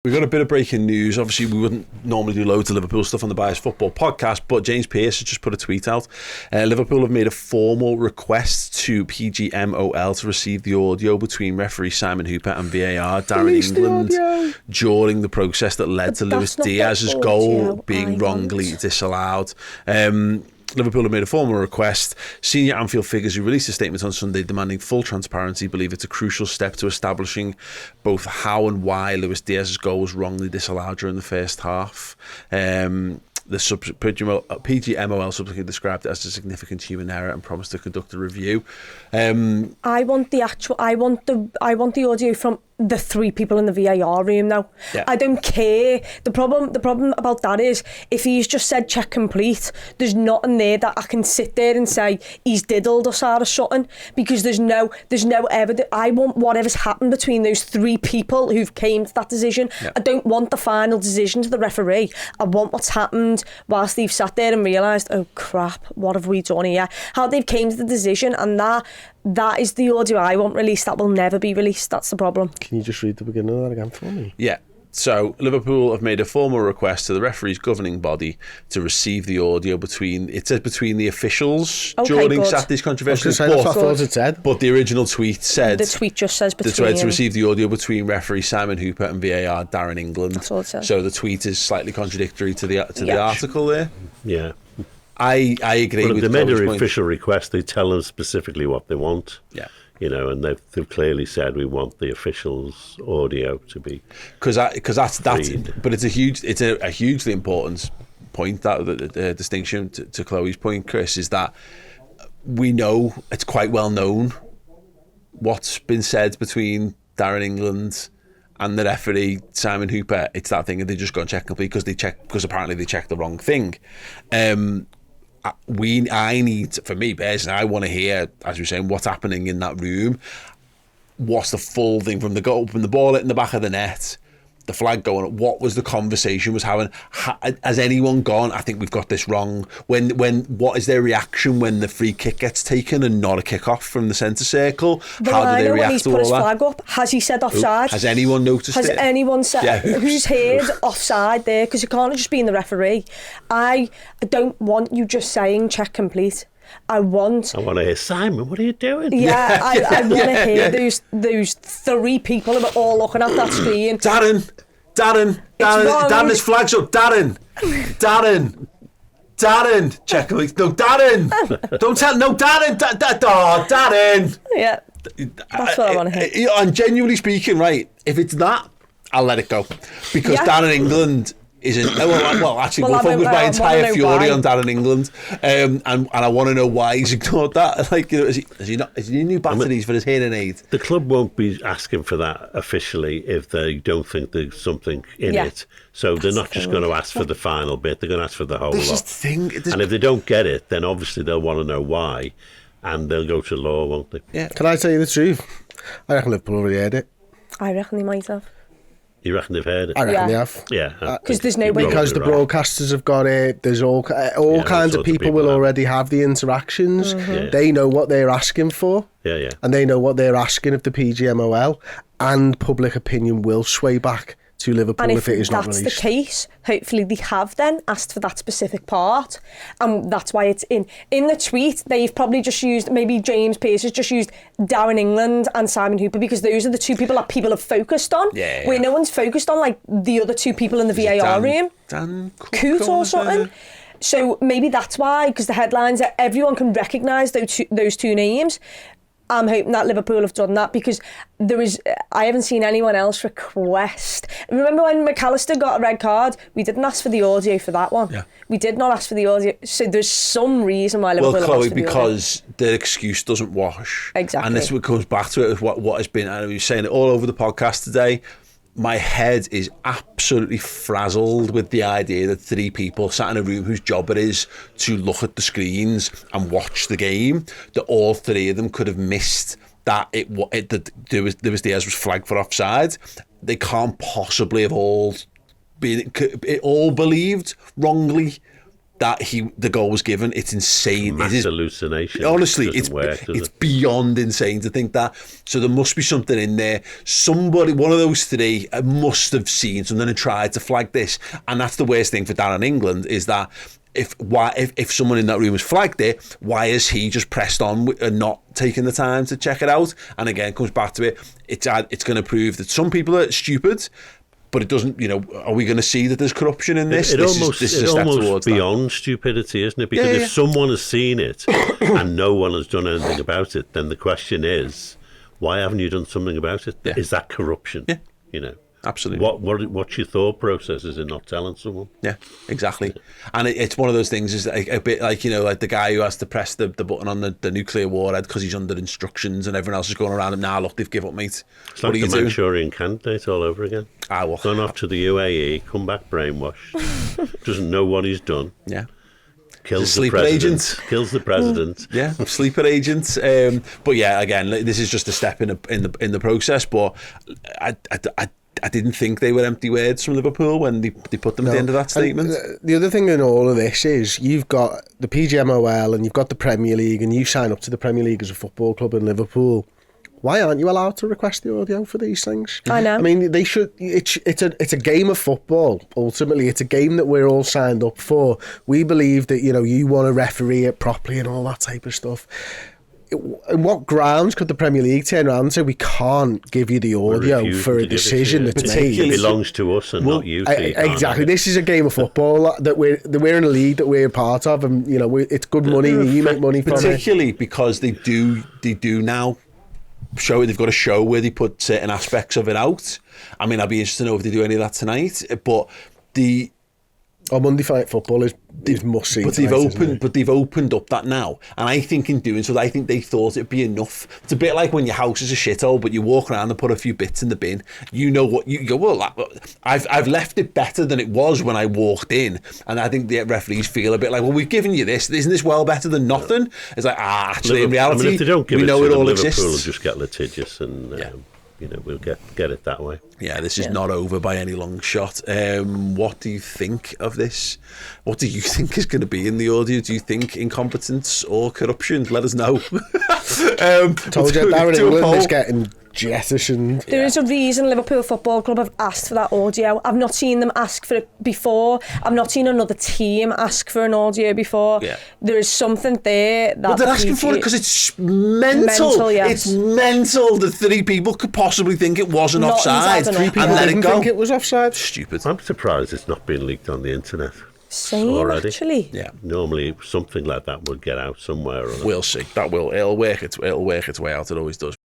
We've got a bit of breaking news. Obviously, we wouldn't normally do loads of Liverpool stuff on the Bias Football podcast, but James Pearce has just put a tweet out. Liverpool have made a formal request to PGMOL to receive the audio between referee Simon Hooper and VAR Darren England during the process that led to Luis Diaz's goal being wrongly disallowed. Liverpool have made a formal request. Senior Anfield figures who released a statement on Sunday demanding full transparency believe it's a crucial step to establishing both how and why Luis Diaz's goal was wrongly disallowed during the first half. The PGMOL subsequently described it as a significant human error and promised to conduct a review. I want the audio from the three people in the VAR room now. Yeah. I don't care. The problem about that is if he's just said check complete, there's nothing there that I can sit there and say he's diddled us out of something, because there's no evidence. I want whatever's happened between those three people who've came to that decision. Yeah. I don't want the final decision to the referee. I want what's happened whilst they've sat there and realised, oh crap, what have we done here? How they've came to the decision, and that is the audio I want released. That will never be released. That's the problem. Can you just read the beginning of that again for me? Yeah. So Liverpool have made a formal request to the referee's governing body to receive the audio between the officials during Saturday's controversial but the original tweet said the tweet just says to receive the audio between referee Simon Hooper and VAR Darren England. That's all it says. So the tweet is slightly contradictory to the article there. Yeah. I agree with they made an official request. They tell them specifically what they want. Yeah. You know, and they've clearly said we want the officials' audio to be because that's but it's a hugely important point, that the distinction to Chloe's point, Chris, is that we know, it's quite well known what's been said between Darren England and the referee Simon Hooper. It's that thing, and they just go and check complete because apparently they checked the wrong thing. I need, for me personally, I want to hear, as you're saying, what's happening in that room. What's the full thing from the goal, from the ball in the back of the net, the flag going? What was the conversation was having? Has anyone gone, I think we've got this wrong? What is their reaction when the free kick gets taken and not a kick off from the centre circle? How do they react to all that? When he's put his flag up, has he said offside? Has anyone noticed it? Has anyone said who's heard offside there? Because it can't just be in the referee. I don't want you just saying check complete. I want to hear, Simon, what are you doing? Yeah, I want to hear those three people who are all looking at that screen. Darren, his flag's up. Darren, check complete. No, Darren, don't tell. No, Darren, Darren. Yeah, that's what I want to hear. And genuinely speaking, right, if it's that, I'll let it go, because Darren England isn't. We'll focus my entire fury on Darren England, and I want to know why he's ignored that. Like, is he new batteries for his hearing aid? The club won't be asking for that officially if they don't think there's something in it. So they're not just going to ask for the final bit; they're going to ask for the whole lot. And if they don't get it, then obviously they'll want to know why, and they'll go to law, won't they? Yeah. Can I tell you the truth? I reckon Liverpool already heard it. I reckon they might have. You reckon they've heard it? I reckon they have. Yeah. Because there's no way. Because the broadcasters have got it. There's all kinds of people will already have the interactions. Mm-hmm. Yeah. They know what they're asking for. Yeah. And they know what they're asking of the PGMOL. And public opinion will sway back to Liverpool if it is not released. And if that's the case, hopefully they have then asked for that specific part, and that's why it's in the tweet. They've probably just used, maybe James Pearce has just used Darren England and Simon Hooper, because those are the two people that people have focused on, where no one's focused on like the other two people in the VAR room, Dan Coote or something. So maybe that's why, because the headlines that everyone can recognise those two names. I'm hoping that Liverpool have done that, because I haven't seen anyone else request. Remember when McAllister got a red card? We didn't ask for the audio for that one. Yeah. We did not ask for the audio. So there's some reason why Liverpool have asked for the audio. because their excuse doesn't wash. Exactly. And this comes back to it, what has been, and I was saying it all over the podcast today, my head is absolutely frazzled with the idea that three people sat in a room whose job it is to look at the screens and watch the game, that all three of them could have missed that Luis Diaz was flagged for offside. They can't possibly have all believed wrongly that the goal was given. It's insane. Mass it is hallucination. Honestly, it's beyond insane to think that. So there must be something in there. Somebody, one of those three, must have seen something and tried to flag this. And that's the worst thing for Darren England, is that if someone in that room has flagged it, why has he just pressed on and not taken the time to check it out? And again, it comes back to it. It's going to prove that some people are stupid. But it doesn't, are we going to see that there's corruption in this? This is a step almost beyond stupidity, isn't it? Because if someone has seen it and no one has done anything about it, then the question is, why haven't you done something about it? Yeah. Is that corruption? Yeah. Absolutely. What's your thought process? Is it not telling someone? Yeah, exactly. And it's one of those things, is a bit like, like the guy who has to press the button on the nuclear warhead because he's under instructions and everyone else is going around him. Now, look, they've given up, mate. It's like the Manchurian Candidate all over again. Gone off to the UAE, come back brainwashed, doesn't know what he's done. Yeah. Kills the president. Kills the president. Yeah, sleeper agent. But yeah, again, this is just a step in the process. But I didn't think they were empty words from Liverpool when they put them at the end of that statement. And the other thing in all of this is you've got the PGMOL and you've got the Premier League, and you sign up to the Premier League as a football club in Liverpool. Why aren't you allowed to request the audio for these things? I know. I mean, they should. It's a game of football. Ultimately, it's a game that we're all signed up for. We believe that you want to referee it properly and all that type of stuff. In what grounds could the Premier League turn around and say we can't give you the audio for a decision that's made? It belongs to us and not you. Exactly. This is a game of football that we're in a league that we're a part of, and it's good money. You make money from it. Particularly because they do now show it. They've got a show where they put certain aspects of it out. I mean, I'd be interested to know if they do any of that tonight. But Monday Night Football is must see. But they've opened up that now, and I think in doing so, I think they thought it'd be enough. It's a bit like when your house is a shithole, but you walk around and put a few bits in the bin. You know what you go. Well, I've left it better than it was when I walked in, and I think the referees feel a bit like, well, we've given you this. Isn't this well better than nothing? It's like, actually, in reality, if they don't give we know it all Liverpool exists. Will just get litigious and. We'll get it that way. Yeah, this is not over by any long shot. What do you think of this? What do you think is going to be in the audio? Do you think incompetence or corruption? Let us know. Told you, Darren England is getting jettisoned. There is a reason Liverpool Football Club have asked for that audio. I've not seen them ask for it before. I've not seen another team ask for an audio before. Yeah. There is something there that... But they're asking for it because it's mental. Yes. It's mental that 3 people could possibly think it wasn't offside. 3 people didn't think it was offside. Stupid. I'm surprised it's not been leaked on the internet. Same, already. Actually. Yeah. Normally something like that would get out somewhere or other. We'll see. It'll work its way out. It always does.